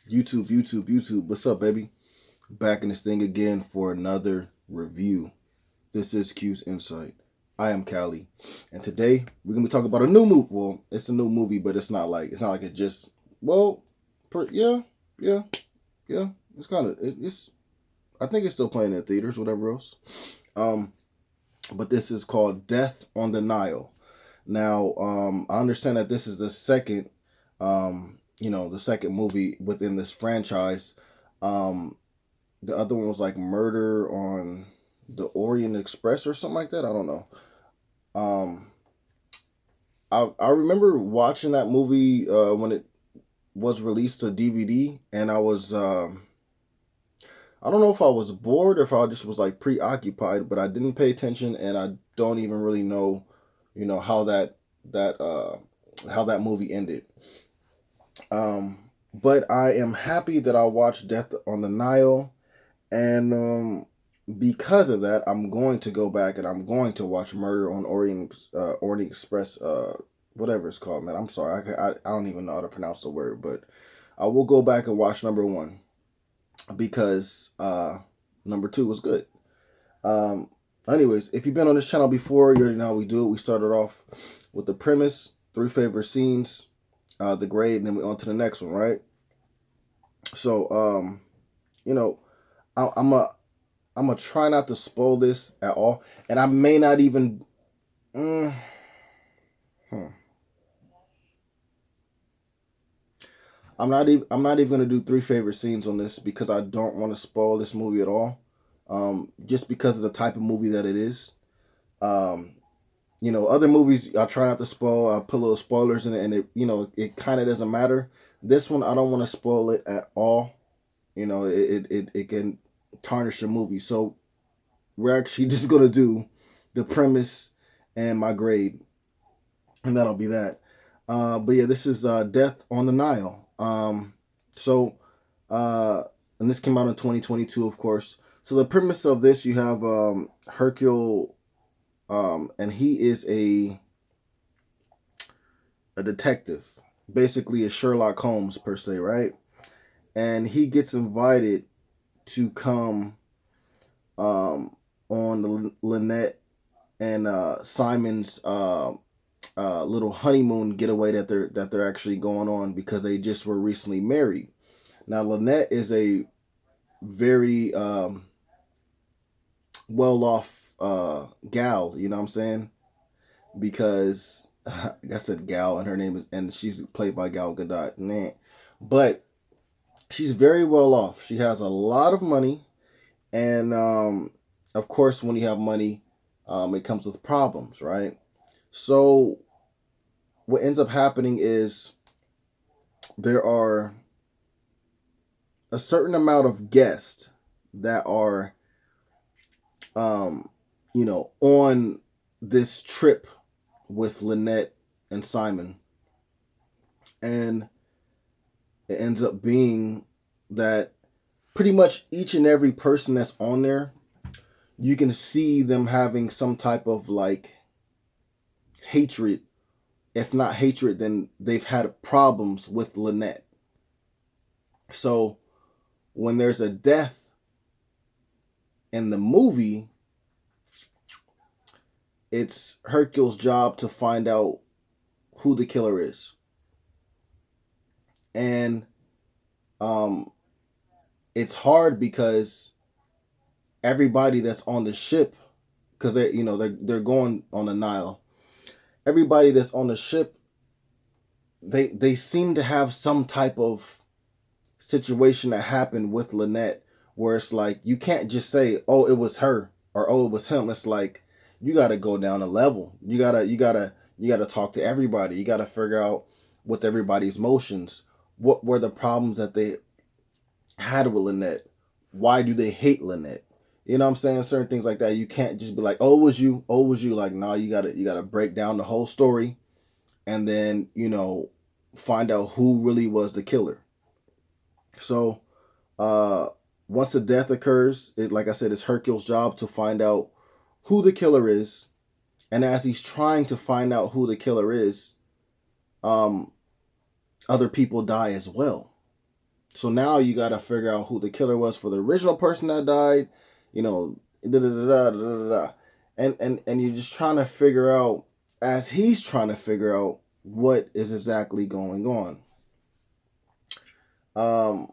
YouTube. What's up, baby? Back in this thing again for another review. This is Q's Insight. I am Callie, and today we're gonna be talking about a new movie. Well, it's a new movie, but it's not like it just. Well, yeah. It's kind of it's. I think it's still playing in theaters, whatever else. Um, but this is called Death on the Nile. Now, I understand that this is the second, the second movie within this franchise. Um, the other one was like Murder on the Orient Express or something like that. I don't know. Um, I remember watching that movie when it was released to DVD, and I don't know if I was bored or if I just was like preoccupied, but I didn't pay attention, and I don't even really know, how that how that movie ended. But I am happy that I watched Death on the Nile, and because of that, I'm going to go back and I'm going to watch Murder on Orient Express, whatever it's called, man. I'm sorry, I don't even know how to pronounce the word, but I will go back and watch number one because number two was good. Um, Anyways, if you've been on this channel before, you already know how we do it. We started off with the premise, three favorite scenes, the grade, and then we on to the next one, right? So, you know, I'm gonna try not to spoil this at all, and I may not even. Mm, hmm. I'm not even gonna do three favorite scenes on this because I don't want to spoil this movie at all. Just because of the type of movie that it is. Um, Other movies I try not to spoil. I put little spoilers in it, and it kind of doesn't matter. This one I don't want to spoil it at all. It can tarnish the movie. So we're actually just gonna do the premise and my grade, and that'll be that. But yeah, this is Death on the Nile. So uh, and this came out in 2022, of course. So the premise of this, you have Hercule, and he is a detective, basically a Sherlock Holmes per se, right? And he gets invited to come on the Lynette and Simon's little honeymoon getaway that they're actually going on because they just were recently married. Now Lynette is a very well off gal, you know what I'm saying? Because I said gal, and her name is, and she's played by Gal Gadot. Nah. But she's very well off. She has a lot of money, and of course, when you have money, it comes with problems, right? So what ends up happening is there are a certain amount of guests that are, on this trip with Lynette and Simon, and it ends up being that pretty much each and every person that's on there, you can see them having some type of like hatred. If not hatred, then they've had problems with Lynette. So when there's a death in the movie, it's Hercule's job to find out who the killer is. And it's hard because everybody that's on the ship, because they're going on the Nile. Everybody that's on the ship, they seem to have some type of situation that happened with Lynette, where it's like you can't just say, "Oh, it was her," or "Oh, it was him." It's like you got to go down a level. You gotta talk to everybody. You got to figure out what's everybody's emotions. What were the problems that they had with Lynette? Why do they hate Lynette? You know what I'm saying? Certain things like that. You can't just be like, "Oh, it was you. Oh, it was you." Like, no, you gotta break down the whole story, and then find out who really was the killer. So uh, once a death occurs, like I said, it's Hercule's job to find out who the killer is. And as he's trying to find out who the killer is, um, other people die as well. So now you got to figure out who the killer was for the original person that died, you know, da da da da da da. And you're just trying to figure out, as he's trying to figure out what is exactly going on. Um,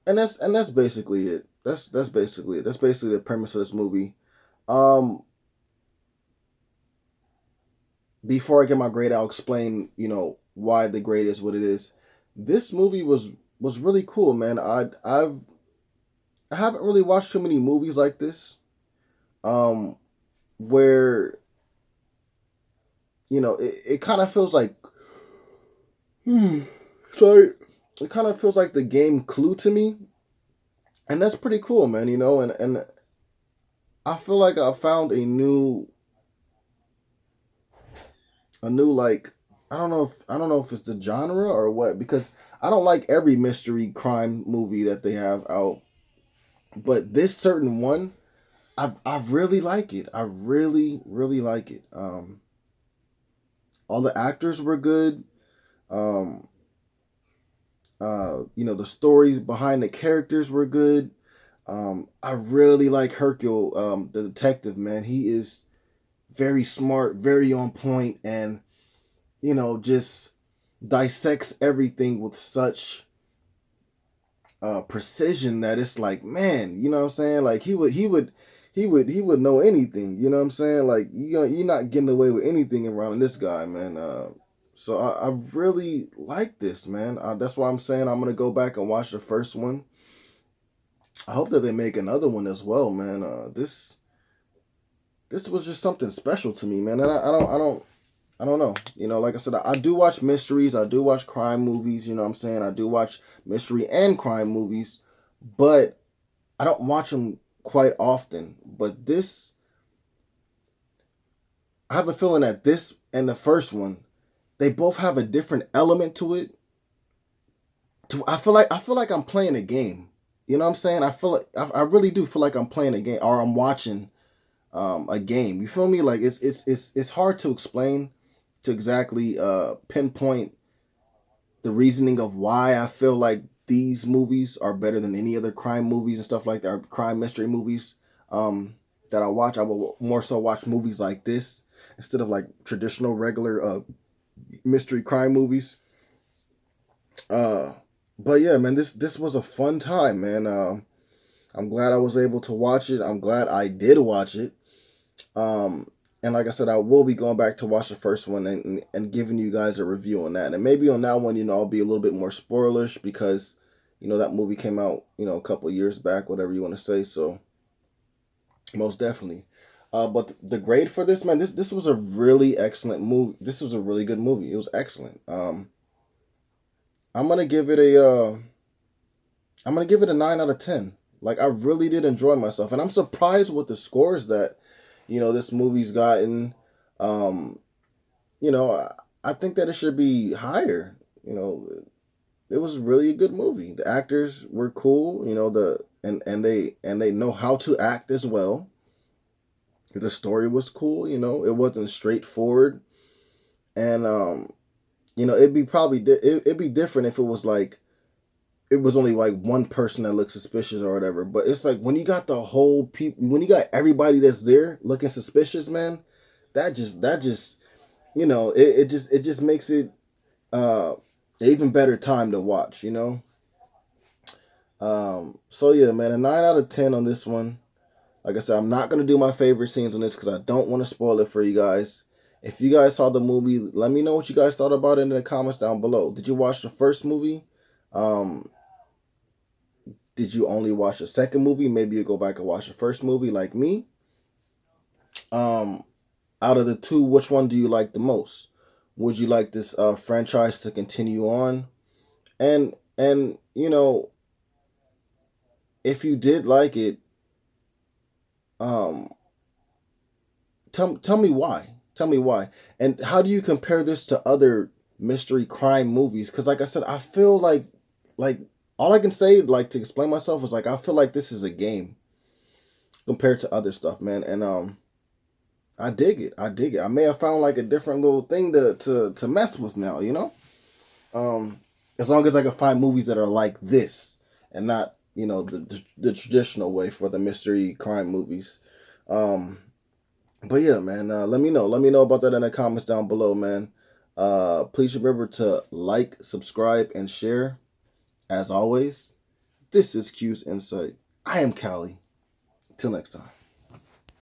and that's basically it. That's basically it. That's basically the premise of this movie. Um, before I get my grade, I'll explain, why the grade is what it is. This movie was really cool, man. I haven't really watched too many movies like this, um, where it kind of feels like, sorry, it kind of feels like the game Clue to me, and that's pretty cool, man. And I feel like I found a new like, I don't know if it's the genre or what, because I don't like every mystery crime movie that they have out, but this certain one, I really like it. I really really like it. All the actors were good. Um, the stories behind the characters were good. I really like Hercule, the detective, man. He is very smart, very on point, and just dissects everything with such precision that it's like, man, you know what I'm saying? Like he would know anything. You know what I'm saying? Like you're not getting away with anything around this guy, man. So I really like this, man. That's why I'm saying I'm gonna go back and watch the first one. I hope that they make another one as well, man. This was just something special to me, man. And I don't know. Like I said, I do watch mysteries. I do watch crime movies. You know what I'm saying? I do watch mystery and crime movies, but I don't watch them quite often. But this, I have a feeling that this and the first one, they both have a different element to it. I feel like I'm playing a game. You know what I'm saying? I feel like I really do feel like I'm playing a game, or I'm watching a game. You feel me? Like it's hard to explain, to exactly pinpoint the reasoning of why I feel like these movies are better than any other crime movies and stuff like that, or crime mystery movies that I watch. I will more so watch movies like this instead of like traditional regular mystery crime movies. Uh, but yeah, man, this was a fun time, man. I'm glad I was able to watch it. I'm glad I did watch it. Um, and like I said, I will be going back to watch the first one and giving you guys a review on that. And maybe on that one, I'll be a little bit more spoilerish because, that movie came out, a couple years back, whatever you want to say. So most definitely. But the grade for this, man, this was a really excellent movie. This was a really good movie. It was excellent. I'm gonna give it a I'm gonna give it a 9 out of 10. Like I really did enjoy myself, and I'm surprised with the scores that this movie's gotten. Um, I think that it should be higher. It was really a good movie. The actors were cool. And they know how to act as well. The story was cool. It wasn't straightforward, and it'd be it'd be different if it was like it was only like one person that looked suspicious or whatever. But it's like when you got the whole people, when you got everybody that's there looking suspicious, man, that just it just makes it uh an even better time to watch. So yeah, man, a 9 out of 10 on this one. Like I said, I'm not gonna do my favorite scenes on this because I don't want to spoil it for you guys. If you guys saw the movie, let me know what you guys thought about it in the comments down below. Did you watch the first movie? Um, did you only watch the second movie? Maybe you go back and watch the first movie like me. Um, out of the two, which one do you like the most? Would you like this franchise to continue on? And if you did like it, um, tell me why. Tell me why. And how do you compare this to other mystery crime movies? Because like I said, I feel like all I can say like to explain myself is like I feel like this is a game compared to other stuff, man. And I dig it. I dig it. I may have found like a different little thing to mess with now. Um, As long as I can find movies that are like this and not, the traditional way for the mystery crime movies. Um, but yeah, man, let me know. Let me know about that in the comments down below, man. Please remember to like, subscribe, and share. As always, this is Q's Insight. I am Callie. Till next time.